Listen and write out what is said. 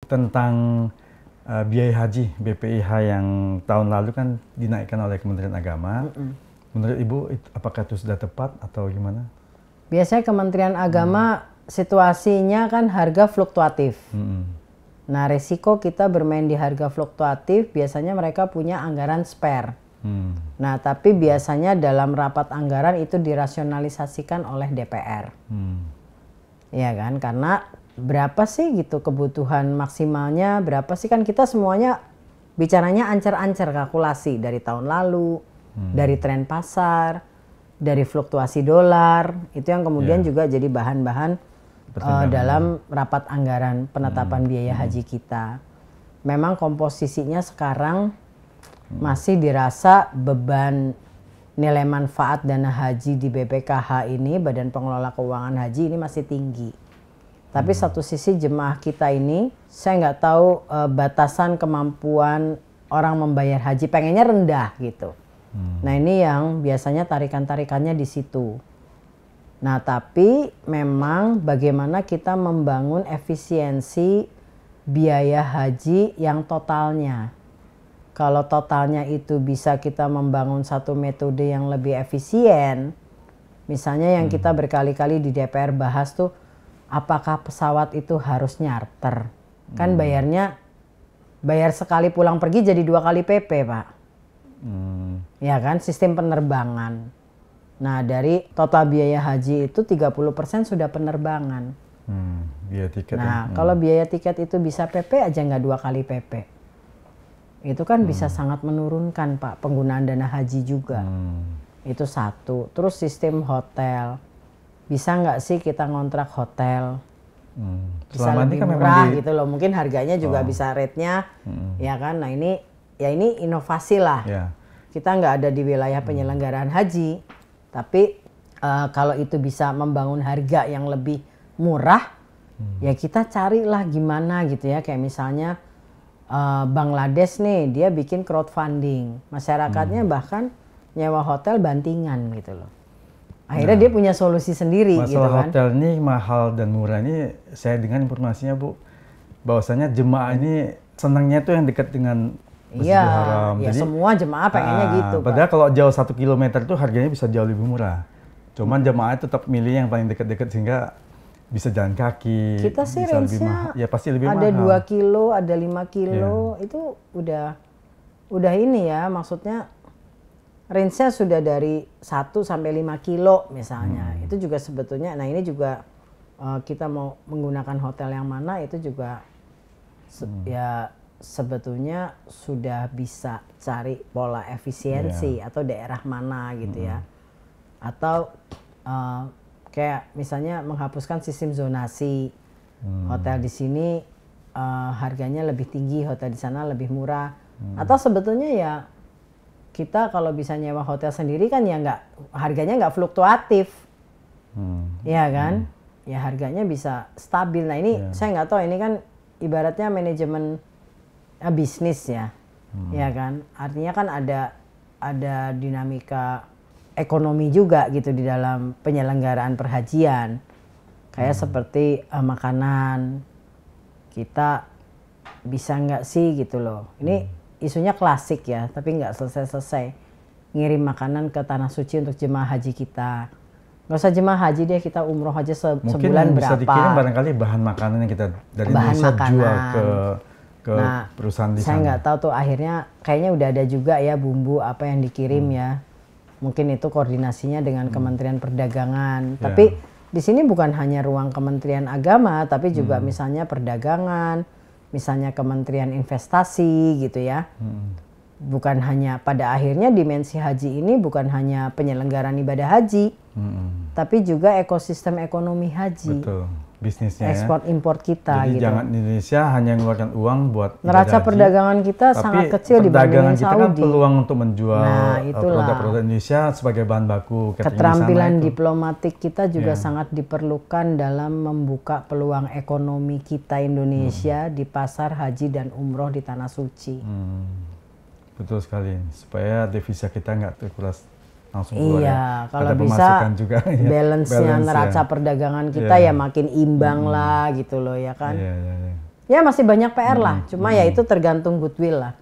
Tentang biaya haji BPIH yang tahun lalu kan dinaikkan oleh Kementerian Agama. Menurut Ibu, apakah itu sudah tepat atau gimana? Biasanya Kementerian Agama situasinya kan harga fluktuatif. Nah, resiko kita bermain di harga fluktuatif, biasanya mereka punya anggaran spare. Nah, tapi biasanya dalam rapat anggaran itu dirasionalisasikan oleh DPR. Ya kan, karena berapa sih gitu kebutuhan maksimalnya, berapa sih, kan kita semuanya bicaranya ancer-ancer kalkulasi dari tahun lalu, dari tren pasar, dari fluktuasi dolar, itu yang kemudian juga jadi bahan-bahan dalam rapat anggaran penetapan biaya haji kita. Memang komposisinya sekarang masih dirasa beban nilai manfaat dana haji di BPKH ini, Badan Pengelola Keuangan Haji, ini masih tinggi. Tapi satu sisi jemaah kita ini, saya nggak tahu batasan kemampuan orang membayar haji, pengennya rendah gitu. Nah ini yang biasanya tarikan-tarikannya di situ. Nah tapi memang bagaimana kita membangun efisiensi biaya haji yang totalnya. Kalau totalnya itu bisa kita membangun satu metode yang lebih efisien, misalnya yang kita berkali-kali di DPR bahas tuh, apakah pesawat itu harus nyarter? Kan bayar sekali pulang pergi jadi 2 kali PP, Pak. Ya kan, sistem penerbangan. Nah, dari total biaya haji itu 30% sudah penerbangan. Biaya tiket. Nah, kalau biaya tiket itu bisa PP aja nggak 2 kali PP. Itu kan bisa sangat menurunkan, Pak, penggunaan dana haji juga. Itu satu. Terus sistem hotel. Bisa nggak sih kita ngontrak hotel? Bisa lebih kan murah gitu loh. Mungkin harganya juga bisa rate-nya, ya kan. Nah ini inovasi lah. Kita nggak ada di wilayah penyelenggaraan haji, tapi kalau itu bisa membangun harga yang lebih murah, ya kita carilah gimana gitu ya. Kayak misalnya Bangladesh nih, dia bikin crowdfunding, masyarakatnya bahkan nyewa hotel bantingan gitu loh. Akhirnya dia punya solusi sendiri gitu kan. Masalah hotel ini mahal dan murah ini, saya dengar informasinya Bu, bahwasanya jemaah ini senangnya tuh yang dekat dengan Masjidil Haram. Ya jadi, semua jemaah pengennya gitu. Padahal kalau jauh 1 kilometer tuh harganya bisa jauh lebih murah. Cuman jemaah tetap milih yang paling dekat-dekat sehingga bisa jalan kaki. Kita sih range-nya ya pasti lebih ada mahal. Ada 2 kilo, ada 5 kilo, itu udah ini ya, maksudnya range-nya sudah dari 1 sampai 5 kilo misalnya. Itu juga sebetulnya, nah ini juga kita mau menggunakan hotel yang mana itu juga ya sebetulnya sudah bisa cari pola efisiensi atau daerah mana gitu ya. Atau kayak misalnya menghapuskan sistem zonasi. Hotel di sini harganya lebih tinggi, hotel di sana lebih murah. Atau sebetulnya ya kita kalau bisa nyewa hotel sendiri kan ya harganya nggak fluktuatif, ya kan? Ya harganya bisa stabil. Nah ini saya nggak tahu, ini kan ibaratnya manajemen bisnis ya, ya kan? Artinya kan ada dinamika ekonomi juga gitu di dalam penyelenggaraan perhajian, kayak seperti makanan kita bisa nggak sih gitu loh. Ini isunya klasik ya, tapi nggak selesai-selesai. Ngirim makanan ke Tanah Suci untuk jemaah haji kita. Nggak usah jemaah haji deh, kita umroh aja sebulan berapa. Mungkin bisa dikirim barangkali bahan makanan yang kita dari Indonesia jual ke perusahaan di sana. Saya nggak tahu tuh, akhirnya kayaknya udah ada juga ya bumbu apa yang dikirim ya. Mungkin itu koordinasinya dengan Kementerian Perdagangan. Tapi di sini bukan hanya ruang Kementerian Agama, tapi juga misalnya perdagangan, misalnya Kementerian Investasi gitu ya. Bukan hanya, pada akhirnya dimensi haji ini bukan hanya penyelenggaraan ibadah haji, tapi juga ekosistem ekonomi haji. Betul, bisnisnya ekspor impor kita. Jadi gitu. Jangan Indonesia hanya mengeluarkan uang buat neraca perdagangan kita sangat kecil dibandingin Saudi. Tapi perdagangan kita kan peluang untuk menjual produk-produk Indonesia sebagai bahan baku. Keterampilan diplomatik kita juga sangat diperlukan dalam membuka peluang ekonomi kita Indonesia di pasar haji dan umroh di Tanah Suci. Betul sekali, supaya devisa kita nggak terkuras langsung keluar. Iya, kalau bisa balance-nya neraca perdagangan kita ya makin imbang lah gitu loh ya kan. Iya. Ya masih banyak PR lah, cuma ya itu tergantung goodwill lah.